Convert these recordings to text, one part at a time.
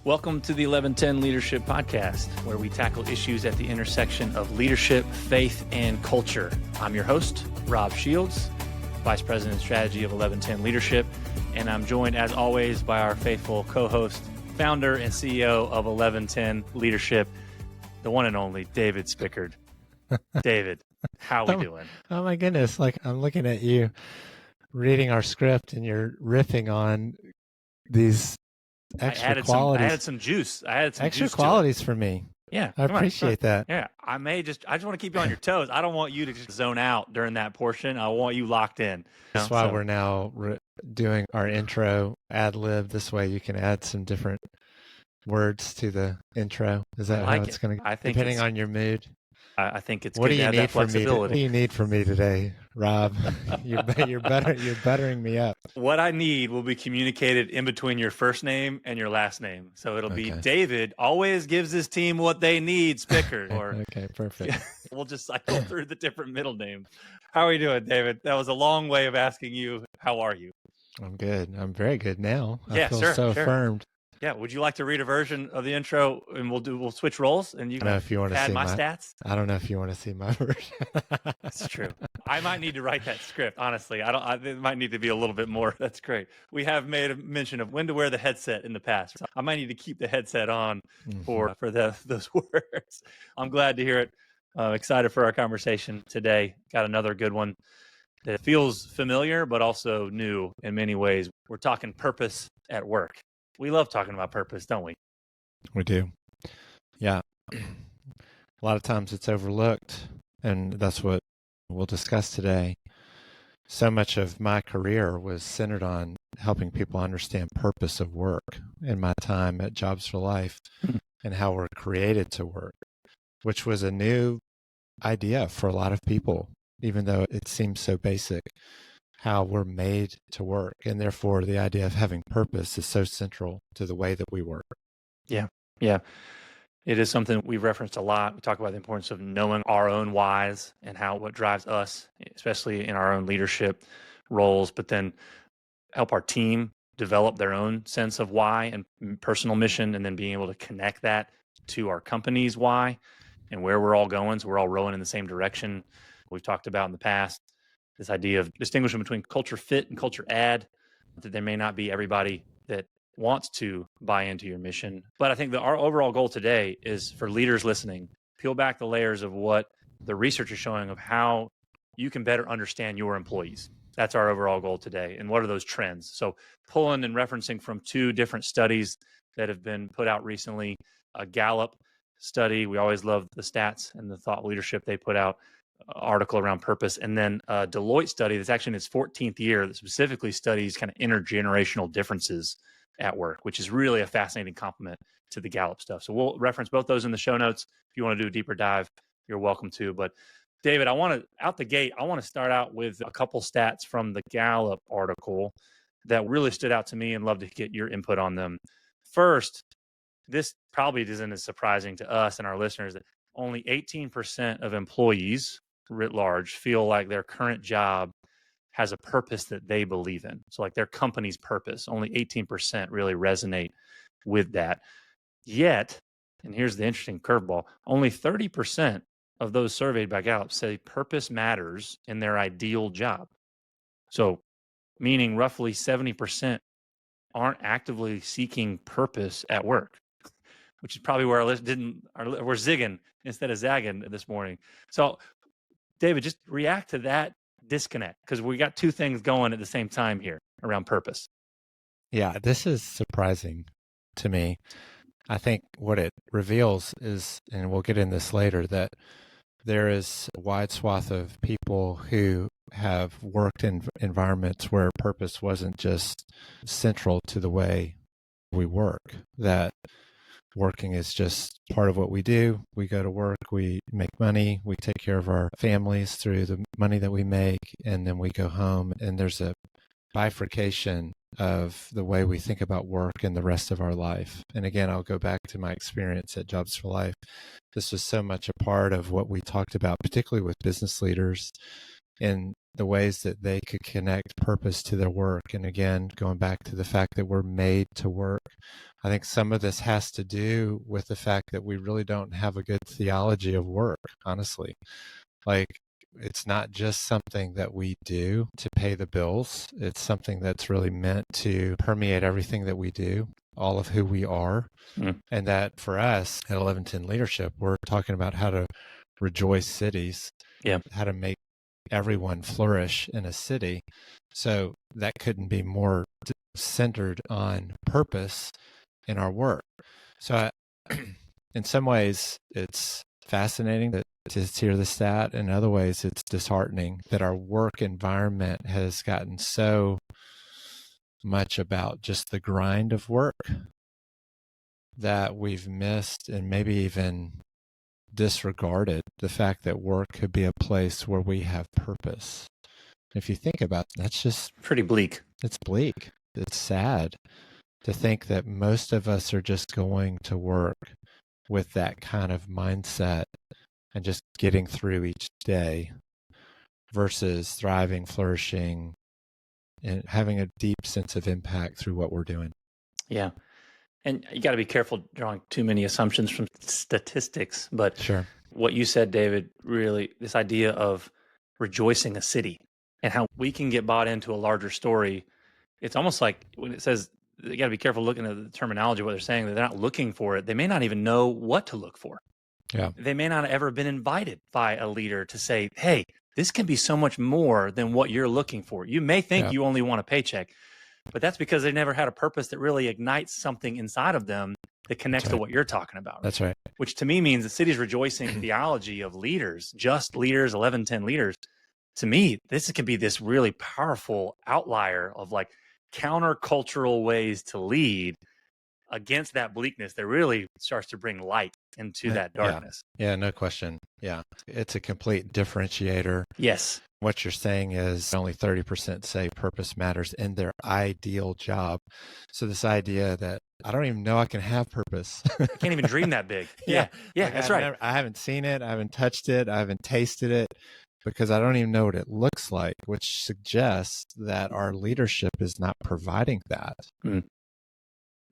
Welcome to the 1110 Leadership Podcast, where we tackle issues at the intersection of leadership, faith, and culture. I'm your host, Rob Shields, Vice President of Strategy of 1110 Leadership, and I'm joined, as always, by our faithful co-host, founder and CEO of 1110 Leadership, the one and only David Spickard. David, how we doing? Oh my goodness, like I'm looking at you reading our script and you're riffing on these extra qualities. I added some juice. Extra qualities for me. Yeah. I appreciate that. Yeah. I just want to keep you on your toes. I don't want you to just zone out during that portion. I want you locked in. That's why we're now doing our intro ad lib. This way you can add some different words to the intro. Is that how it's going to, depending on your mood? I think it's good to have that flexibility. What do you need from me today, Rob? You're buttering me up. What I need will be communicated in between your first name and your last name. So it'll be David always gives his team what they need, Spickard. Okay, perfect. We'll just cycle through the different middle names. How are you doing, David? That was a long way of asking you, how are you? I'm good. I'm very good now. I feel so affirmed. Yeah, would you like to read a version of the intro, and we'll switch roles, and you can add my stats? I don't know if you want to see my version. That's true. I might need to write that script. Honestly, it might need to be a little bit more. That's great. We have made a mention of when to wear the headset in the past. So I might need to keep the headset on for those words. I'm glad to hear it. Excited for our conversation today. Got another good one that feels familiar, but also new in many ways. We're talking purpose at work. We love talking about purpose, don't we? We do. Yeah. A lot of times it's overlooked, and that's what we'll discuss today. So much of my career was centered on helping people understand purpose of work in my time at Jobs for Life and how we're created to work, which was a new idea for a lot of people, even though it seems so basic. How we're made to work, and therefore the idea of having purpose is so central to the way that we work. Yeah. It is something we've referenced a lot. We talk about the importance of knowing our own whys and what drives us, especially in our own leadership roles, but then help our team develop their own sense of why and personal mission, and then being able to connect that to our company's why and where we're all going, so we're all rowing in the same direction. We've talked about in the past this idea of distinguishing between culture fit and culture add, that there may not be everybody that wants to buy into your mission. But I think that our overall goal today is for leaders listening, peel back the layers of what the research is showing of how you can better understand your employees. That's our overall goal today. And what are those trends? So pulling and referencing from two different studies that have been put out recently, a Gallup study. We always love the stats and the thought leadership they put out, article around purpose, and then a Deloitte study that's actually in its 14th year that specifically studies kind of intergenerational differences at work, which is really a fascinating complement to the Gallup stuff. So we'll reference both those in the show notes. If you want to do a deeper dive, you're welcome to. But David, I want to start out with a couple stats from the Gallup article that really stood out to me, and love to get your input on them. First, this probably isn't as surprising to us and our listeners that only 18% of employees writ large feel like their current job has a purpose that they believe in. So like their company's purpose, only 18% really resonate with that. Yet, and here's the interesting curveball, only 30% of those surveyed by Gallup say purpose matters in their ideal job. So meaning roughly 70% aren't actively seeking purpose at work, which is probably where we're zigging instead of zagging this morning. So David, just react to that disconnect, because we got two things going at the same time here around purpose. Yeah, this is surprising to me. I think what it reveals is, and we'll get in this later, that there is a wide swath of people who have worked in environments where purpose wasn't just central to the way we work, that working is just part of what we do. We go to work, we make money, we take care of our families through the money that we make, and then we go home. And there's a bifurcation of the way we think about work and the rest of our life. And again, I'll go back to my experience at Jobs for Life. This was so much a part of what we talked about, particularly with business leaders in the ways that they could connect purpose to their work. And again, going back to the fact that we're made to work, I think some of this has to do with the fact that we really don't have a good theology of work, honestly. Like, it's not just something that we do to pay the bills. It's something that's really meant to permeate everything that we do, all of who we are. And that for us at 1110 Leadership, we're talking about how to rejoice cities, how to make everyone flourish in a city. So that couldn't be more centered on purpose in our work. So in some ways, it's fascinating to hear the stat. In other ways, it's disheartening that our work environment has gotten so much about just the grind of work that we've missed and maybe even disregarded the fact that work could be a place where we have purpose. If you think about it, that's just pretty bleak. It's bleak. It's sad to think that most of us are just going to work with that kind of mindset and just getting through each day versus thriving, flourishing, and having a deep sense of impact through what we're doing. Yeah. And you got to be careful drawing too many assumptions from statistics. But sure, what you said, David, really, this idea of rejoicing a city and how we can get bought into a larger story. It's almost like when it says, you got to be careful looking at the terminology, what they're saying, that they're not looking for it. They may not even know what to look for. Yeah. They may not have ever been invited by a leader to say, hey, this can be so much more than what you're looking for. You may think you only want a paycheck, but that's because they never had a purpose that really ignites something inside of them that connects to what you're talking about. That's right. Which to me means the city's rejoicing theology of leaders, just leaders, 1110 leaders. To me, this could be this really powerful outlier of like countercultural ways to lead against that bleakness that really starts to bring light into that darkness. Yeah, no question. Yeah. It's a complete differentiator. Yes. What you're saying is only 30% say purpose matters in their ideal job. So this idea that I don't even know I can have purpose. I can't even dream that big. Yeah, like that's right. I haven't seen it. I haven't touched it. I haven't tasted it because I don't even know what it looks like, which suggests that our leadership is not providing that.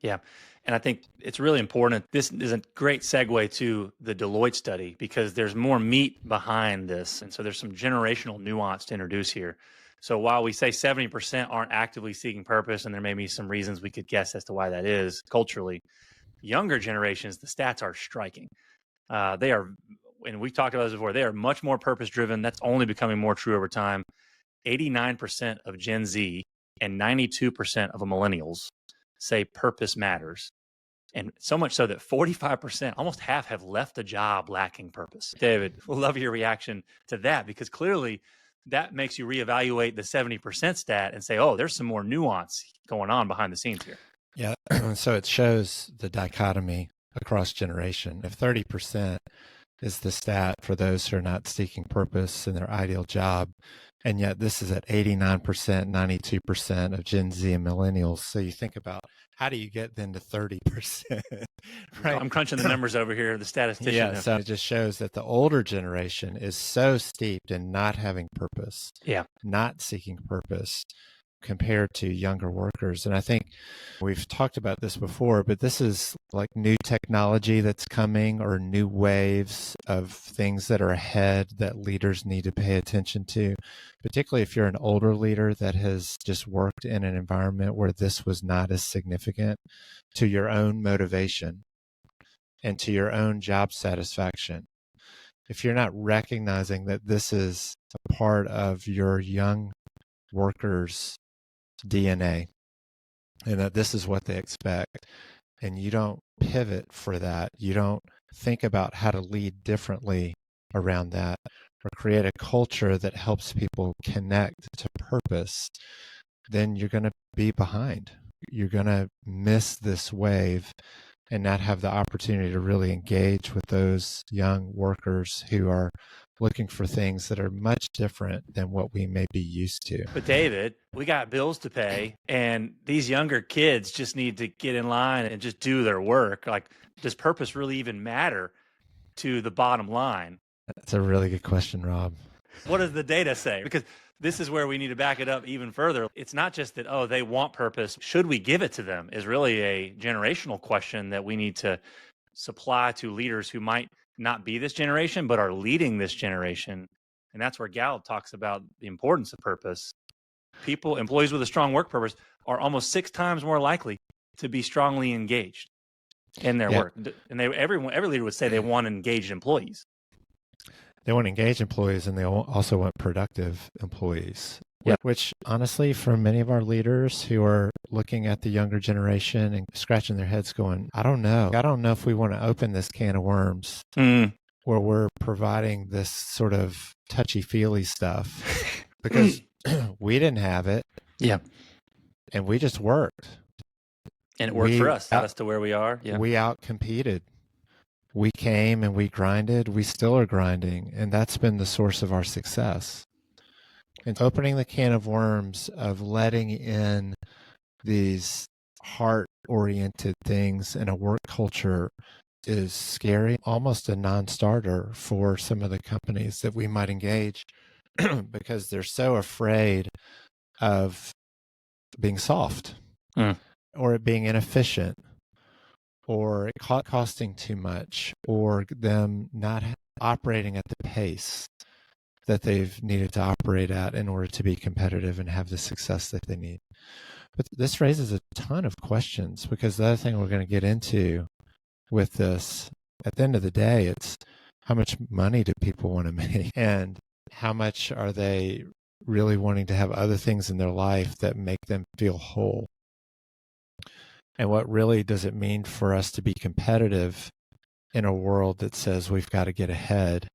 Yeah. And I think it's really important. This is a great segue to the Deloitte study because there's more meat behind this. And so there's some generational nuance to introduce here. So while we say 70% aren't actively seeking purpose, and there may be some reasons we could guess as to why that is culturally, younger generations, the stats are striking. They are, and we've talked about this before, they are much more purpose driven. That's only becoming more true over time. 89% of Gen Z and 92% of millennials say purpose matters. And so much so that 45%, almost half, have left a job lacking purpose. David, we'll love your reaction to that because clearly that makes you reevaluate the 70% stat and say, oh, there's some more nuance going on behind the scenes here. Yeah. So it shows the dichotomy across generation. If 30% is the stat for those who are not seeking purpose in their ideal job, and yet this is at 89%, 92% of Gen Z and millennials. So you think about how do you get then to 30%? Right? I'm crunching the numbers over here, the statistician. Yeah, so it just shows that the older generation is so steeped in not having purpose, not seeking purpose compared to younger workers. And I think we've talked about this before, but this is like new technology that's coming or new waves of things that are ahead that leaders need to pay attention to, particularly if you're an older leader that has just worked in an environment where this was not as significant to your own motivation and to your own job satisfaction. If you're not recognizing that this is a part of your young workers' DNA and that this is what they expect, and you don't pivot for that, you don't think about how to lead differently around that or create a culture that helps people connect to purpose, then you're going to be behind. You're going to miss this wave and not have the opportunity to really engage with those young workers who are looking for things that are much different than what we may be used to. But David, we got bills to pay, and these younger kids just need to get in line and just do their work. Like, does purpose really even matter to the bottom line? That's a really good question, Rob. What does the data say? Because this is where we need to back it up even further. It's not just that, oh, they want purpose. Should we give it to them is really a generational question that we need to supply to leaders who might not be this generation, but are leading this generation. And that's where Gallup talks about the importance of purpose. Employees with a strong work purpose are almost 6 times more likely to be strongly engaged in their work. And every leader would say they want engaged employees. They want engaged employees, and they also want productive employees. Yeah. Which, honestly, for many of our leaders who are looking at the younger generation and scratching their heads going, I don't know if we want to open this can of worms where we're providing this sort of touchy-feely stuff because we didn't have it. Yeah. And we just worked. And it worked for us, got us to where we are. Yeah. We outcompeted. We came and we grinded. We still are grinding. And that's been the source of our success. And opening the can of worms of letting in these heart-oriented things in a work culture is scary, almost a non-starter for some of the companies that we might engage because they're so afraid of being soft or it being inefficient or it costing too much or them not operating at the pace that they've needed to operate at in order to be competitive and have the success that they need. But this raises a ton of questions because the other thing we're going to get into with this, at the end of the day, it's how much money do people want to make and how much are they really wanting to have other things in their life that make them feel whole? And what really does it mean for us to be competitive in a world that says we've got to get ahead?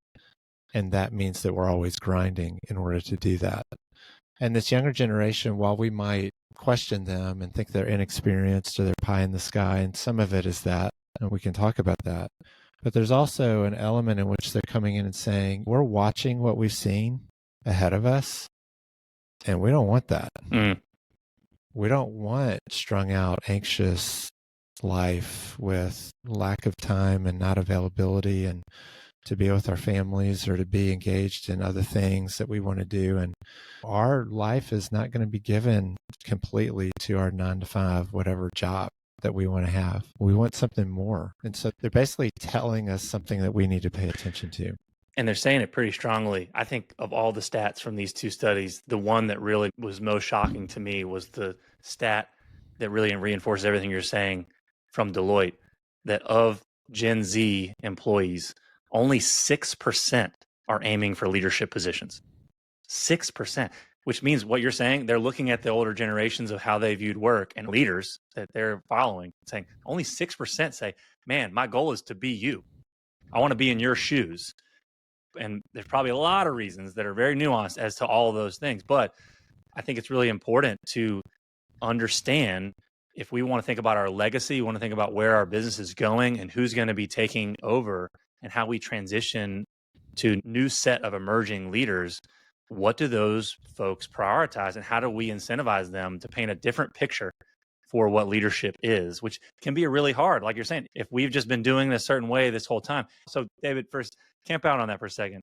And that means that we're always grinding in order to do that. And this younger generation, while we might question them and think they're inexperienced or they're pie in the sky, and some of it is that, and we can talk about that. But there's also an element in which they're coming in and saying, we're watching what we've seen ahead of us, and we don't want that. We don't want strung out, anxious life with lack of time and not availability and to be with our families or to be engaged in other things that we want to do. And our life is not going to be given completely to our 9 to 5, whatever job that we want to have. We want something more. And so they're basically telling us something that we need to pay attention to. And they're saying it pretty strongly. I think of all the stats from these 2 studies, the one that really was most shocking to me was the stat that really reinforces everything you're saying from Deloitte, that of Gen Z employees, only 6% are aiming for leadership positions. 6%, which means what you're saying, they're looking at the older generations of how they viewed work and leaders that they're following, saying only 6% say, man, my goal is to be you. I want to be in your shoes. And there's probably a lot of reasons that are very nuanced as to all of those things. But I think it's really important to understand if we want to think about our legacy, we want to think about where our business is going and who's going to be taking over and how we transition to new set of emerging leaders. What do those folks prioritize and how do we incentivize them to paint a different picture for what leadership is, which can be really hard. Like you're saying, if we've just been doing it a certain way this whole time. So David, first, camp out on that for a second.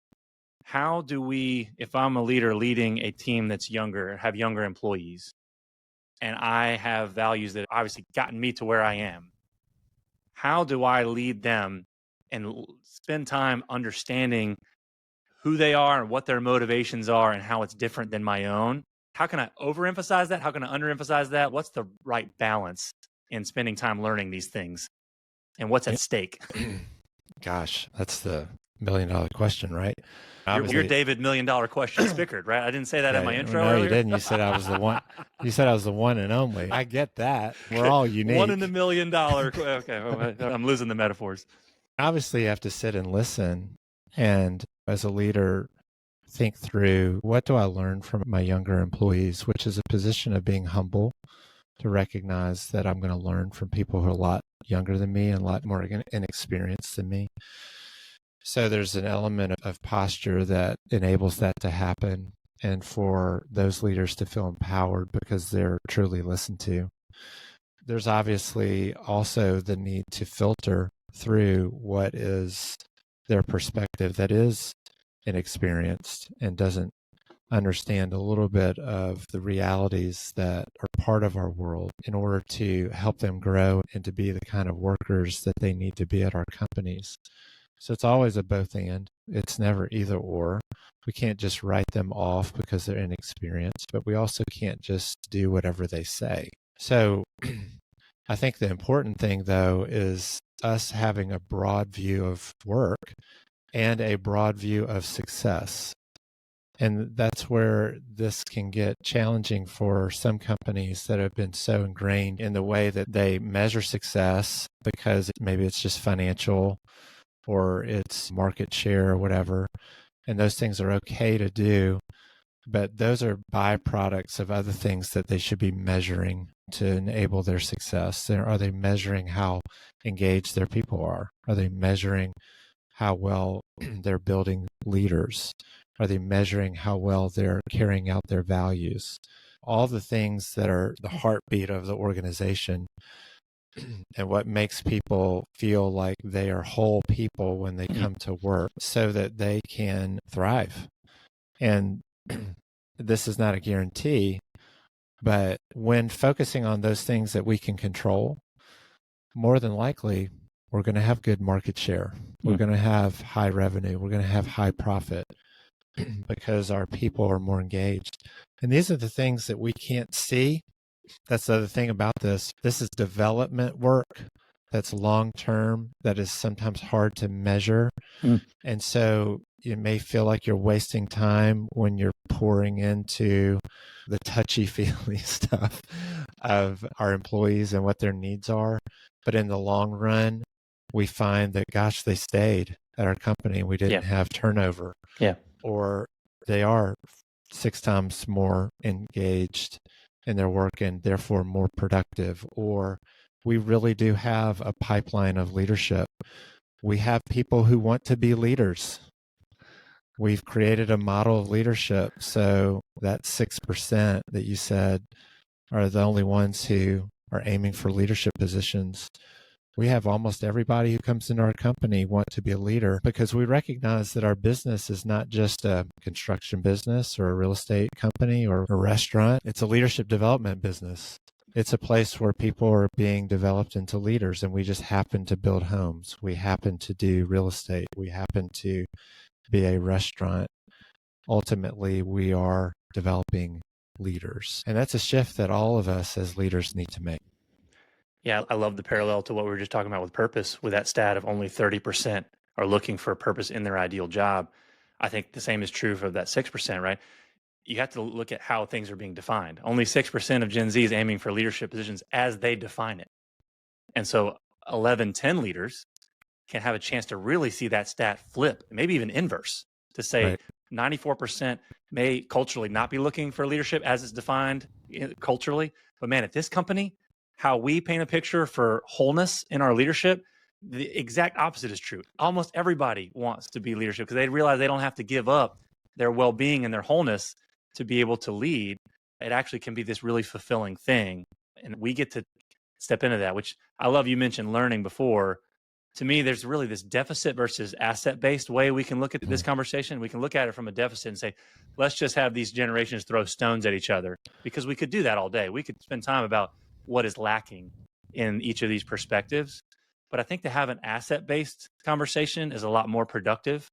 How do we, if I'm a leader leading a team that's younger, have younger employees, and I have values that obviously gotten me to where I am, how do I lead them and spend time understanding who they are and what their motivations are and how it's different than my own? How can I overemphasize that? How can I underemphasize that? What's the right balance in spending time learning these things? And what's at stake? Gosh, that's the $1 million question, right? You're David $1 Million Question Spickard, right? I didn't say that in my intro earlier. No, you didn't. You said I was the one. You said I was the one and only. I get that. We're all unique. $1 in $1 million. Okay, I'm losing the metaphors. Obviously, you have to sit and listen, and as a leader, think through what do I learn from my younger employees, which is a position of being humble to recognize that I'm going to learn from people who are a lot younger than me and a lot more inexperienced than me. So there's an element of posture that enables that to happen and for those leaders to feel empowered because they're truly listened to. There's obviously also the need to filter through what is their perspective that is inexperienced and doesn't understand a little bit of the realities that are part of our world in order to help them grow and to be the kind of workers that they need to be at our companies. So it's always a both and. It's never either or. We can't just write them off because they're inexperienced, but we also can't just do whatever they say. So I think the important thing, though, is us having a broad view of work and a broad view of success. And that's where this can get challenging for some companies that have been so ingrained in the way that they measure success because maybe it's just financial or it's market share or whatever. And those things are okay to do, but those are byproducts of other things that they should be measuring to enable their success. Are they measuring how engaged their people are? Are they measuring how well they're building leaders? Are they measuring how well they're carrying out their values? All the things that are the heartbeat of the organization and what makes people feel like they are whole people when they come to work so that they can thrive. And this is not a guarantee, but when focusing on those things that we can control, more than likely, we're going to have good market share. We're going to have high revenue. We're going to have high profit because our people are more engaged. And these are the things that we can't see. That's the other thing about this. This is development work that's long-term, that is sometimes hard to measure. And so you may feel like you're wasting time when you're pouring into the touchy-feely stuff of our employees and what their needs are. But in the long run, we find that, gosh, they stayed at our company. We didn't have turnover. Or they are 6 times more engaged in their work and therefore more productive. Or we really do have a pipeline of leadership. We have people who want to be leaders. We've created a model of leadership. So that 6% that you said are the only ones who are aiming for leadership positions. We have almost everybody who comes into our company want to be a leader because we recognize that our business is not just a construction business or a real estate company or a restaurant. It's a leadership development business. It's a place where people are being developed into leaders, and we just happen to build homes. We happen to do real estate. We happen to be a restaurant. Ultimately, we are developing leaders. And that's a shift that all of us as leaders need to make. Yeah, I love the parallel to what we were just talking about with purpose, with that stat of only 30% are looking for a purpose in their ideal job. I think the same is true for that 6%, right? You have to look at how things are being defined. Only 6% of Gen Z is aiming for leadership positions as they define it. And so 11, 10 leaders can have a chance to really see that stat flip, maybe even inverse, to say 94% may culturally not be looking for leadership as it's defined culturally. But man, at this company, how we paint a picture for wholeness in our leadership, the exact opposite is true. Almost everybody wants to be leadership because they realize they don't have to give up their well-being and their wholeness to be able to lead. It actually can be this really fulfilling thing. And we get to step into that, which I love. You mentioned learning before. To me, there's really this deficit versus asset-based way we can look at this conversation. We can look at it from a deficit and say, let's just have these generations throw stones at each other, because we could do that all day. We could spend time about what is lacking in each of these perspectives. But I think to have an asset-based conversation is a lot more productive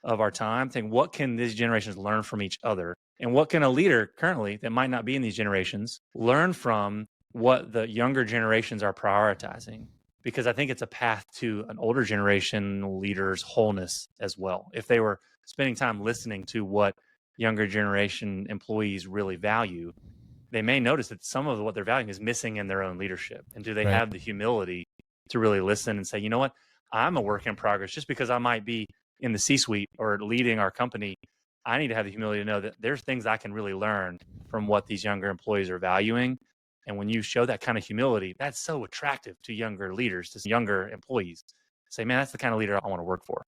of our time. Think, what can these generations learn from each other? And what can a leader currently that might not be in these generations learn from what the younger generations are prioritizing? Because I think it's a path to an older generation leader's wholeness as well. If they were spending time listening to what younger generation employees really value, they may notice that some of what they're valuing is missing in their own leadership. And do they have the humility to really listen and say, you know what, I'm a work in progress. Just because I might be in the C-suite or leading our company, I need to have the humility to know that there's things I can really learn from what these younger employees are valuing. And when you show that kind of humility, that's so attractive to younger leaders, to younger employees. Say, man, that's the kind of leader I want to work for.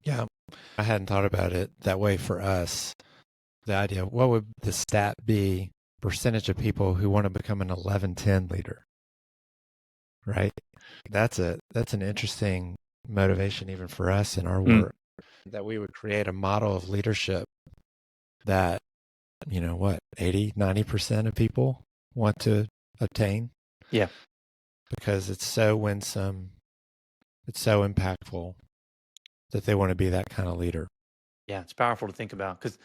Yeah, I hadn't thought about it that way for us. The idea, what would the stat be, percentage of people who want to become an 11-10 leader, right? That's an interesting motivation even for us in our work, that we would create a model of leadership that what, 80, 90% of people want to obtain. Yeah. Because it's so winsome, it's so impactful that they want to be that kind of leader. Yeah, it's powerful to think about, because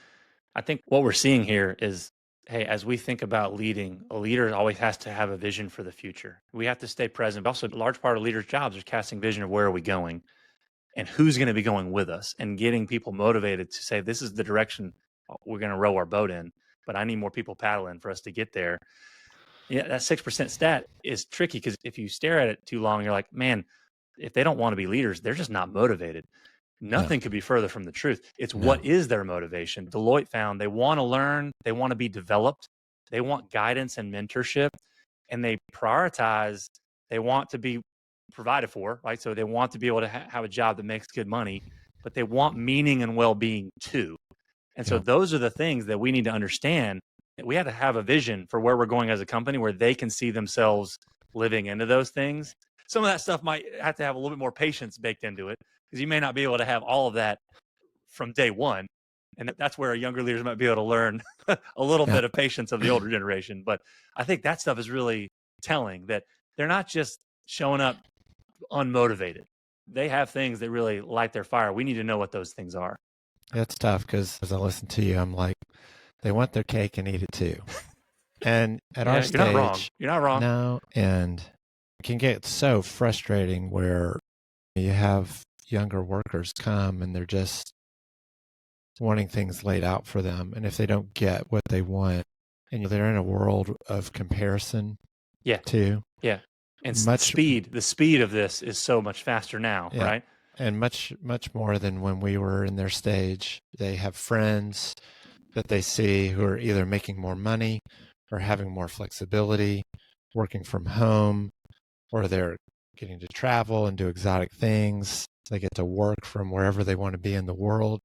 I think what we're seeing here is, hey, as we think about leading, a leader always has to have a vision for the future. We have to stay present. But also, a large part of leaders' jobs is casting vision of where are we going and who's going to be going with us, and getting people motivated to say, this is the direction we're going to row our boat in, but I need more people paddling for us to get there. Yeah, that 6% stat is tricky, because if you stare at it too long, you're like, man, if they don't want to be leaders, they're just not motivated. No, Nothing could be further from the truth. It's no. what is their motivation. Deloitte found they want to learn, they want to be developed, they want guidance and mentorship, and they prioritize, they want to be provided for, right? So they want to be able to have a job that makes good money, but they want meaning and well-being too. And so Yeah, those are the things that we need to understand. We have to have a vision for where we're going as a company, where they can see themselves living into those things. Some of that stuff might have to have a little bit more patience baked into it, because you may not be able to have all of that from day one. And that's where younger leaders might be able to learn a little yeah, bit of patience of the older generation. But I think that stuff is really telling, that they're not just showing up unmotivated. They have things that really light their fire. We need to know what those things are. it's tough because as I listen to you, I'm like, they want their cake and eat it too. And at our Yeah, you're not wrong. stage, You're not wrong. no, and it can get so frustrating where you have younger workers come and they're just wanting things laid out for them. And if they don't get what they want, and they're in a world of comparison Yeah. too, Yeah. And much, the speed of this is so much faster now, yeah, right? and much, much more than when we were in their stage. They have friends that they see who are either making more money or having more flexibility, working from home, or they're getting to travel and do exotic things. They get to work from wherever they want to be in the world.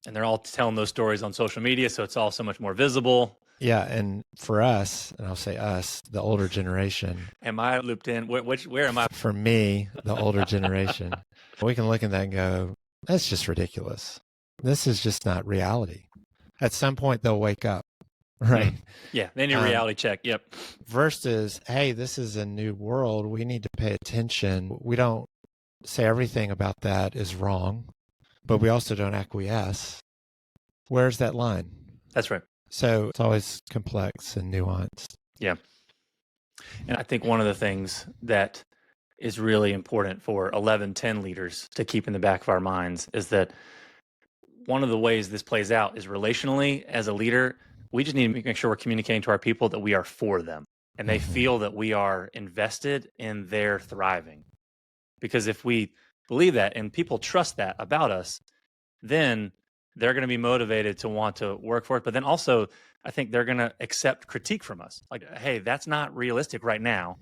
And they're all telling those stories on social media, so it's all so much more visible. Yeah, and for us, and I'll say us, the older generation. Am I looped in? Where am I? For me, the older generation, we can look at that and go, that's just ridiculous. This is just not reality. At some point, they'll wake up, right? Yeah, they need a reality check. Yep. Versus, hey, this is a new world. We need to pay attention. We don't say everything about that is wrong, but we also don't acquiesce. Where's that line? That's right. So it's always complex and nuanced. Yeah. And I think one of the things that is really important for 11, 10 leaders to keep in the back of our minds is that one of the ways this plays out is relationally. As a leader, we just need to make sure we're communicating to our people that we are for them, and they feel that we are invested in their thriving. Because if we believe that and people trust that about us, then they're going to be motivated to want to work for it. But then also, I think they're going to accept critique from us. Like, hey, that's not realistic right now,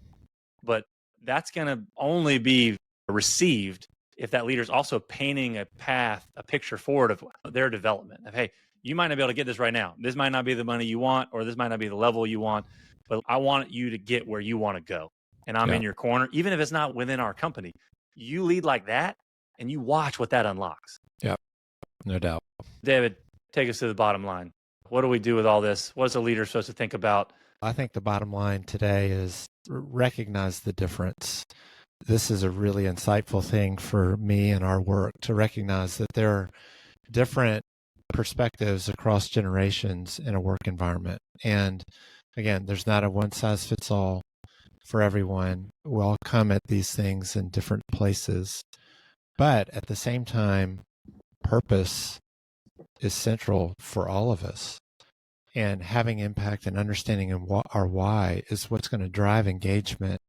but that's going to only be received if that leader's also painting a path, a picture forward of their development. Of, hey, you might not be able to get this right now. This might not be the money you want, or this might not be the level you want, but I want you to get where you want to go. And I'm in your corner, even if it's not within our company. You lead like that, and you watch what that unlocks. Yeah, no doubt. David, take us to the bottom line. What do we do with all this? What is a leader supposed to think about? I think the bottom line today is recognize the difference. This is a really insightful thing for me and our work, to recognize that there are different perspectives across generations in a work environment. And again, there's not a one size fits all for everyone. We all come at these things in different places. But at the same time, purpose is central for all of us. And having impact and understanding our why is what's going to drive engagement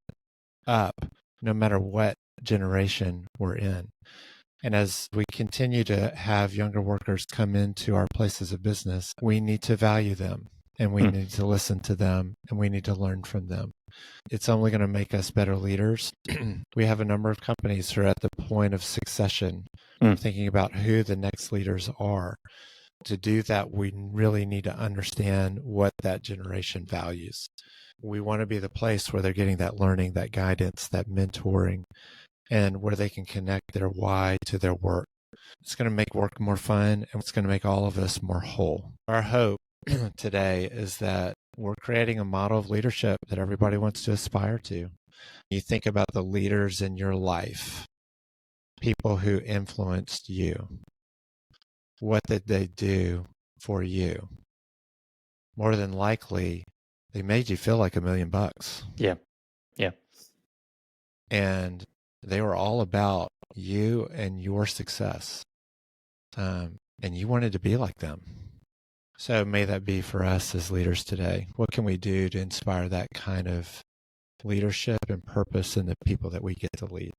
up, no matter what generation we're in. And as we continue to have younger workers come into our places of business, we need to value them, and we need to listen to them, and we need to learn from them. It's only going to make us better leaders. We have a number of companies who are at the point of succession, thinking about who the next leaders are. To do that, we really need to understand what that generation values. We want to be the place where they're getting that learning, that guidance, that mentoring, and where they can connect their why to their work. It's going to make work more fun, and it's going to make all of us more whole. Our hope today is that we're creating a model of leadership that everybody wants to aspire to. You think about the leaders in your life, people who influenced you. What did they do for you? More than likely, they made you feel like $1 million. Yeah. Yeah. And they were all about you and your success. And you wanted to be like them. So may that be for us as leaders today. What can we do to inspire that kind of leadership and purpose in the people that we get to lead?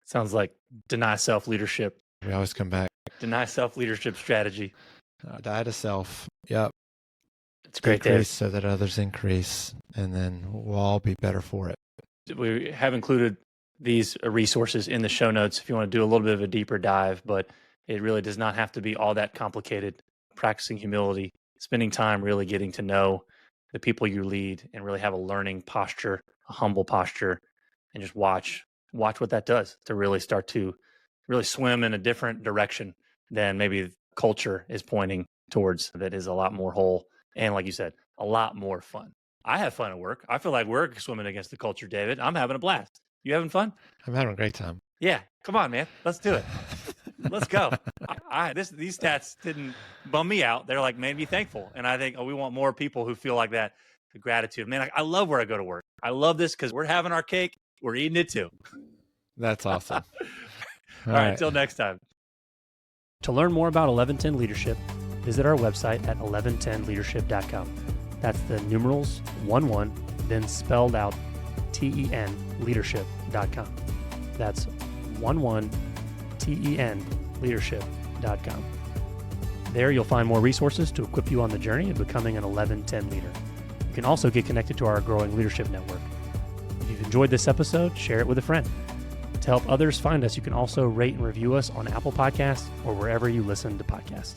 Sounds like deny self leadership. We always come back. Deny self leadership strategy. Die to self. Yep. It's great. Decrease so that others increase, and then we'll all be better for it. We have included these resources in the show notes if you want to do a little bit of a deeper dive, but it really does not have to be all that complicated. Practicing humility, spending time really getting to know the people you lead and really have a learning posture, a humble posture, and just watch what that does to really start to really swim in a different direction than maybe culture is pointing towards, that is a lot more whole and, like you said, a lot more fun. I have fun at work. I feel like we're swimming against the culture, David. I'm having a blast. You having fun? I'm having a great time. Yeah. Come on, man. Let's do it. Let's go. These stats didn't bum me out. They're like made me thankful. And I think, we want more people who feel like that, the gratitude. Man, I love where I go to work. I love this because we're having our cake. We're eating it too. That's awesome. All right. Until next time. To learn more about 1110 Leadership, visit our website at 1110leadership.com. That's the numerals 11, then spelled out TEN leadership.com. That's 11 TEN leadership.com. There you'll find more resources to equip you on the journey of becoming an 1110 leader. You can also get connected to our growing leadership network. If you've enjoyed this episode, share it with a friend. To help others find us, you can also rate and review us on Apple Podcasts or wherever you listen to podcasts.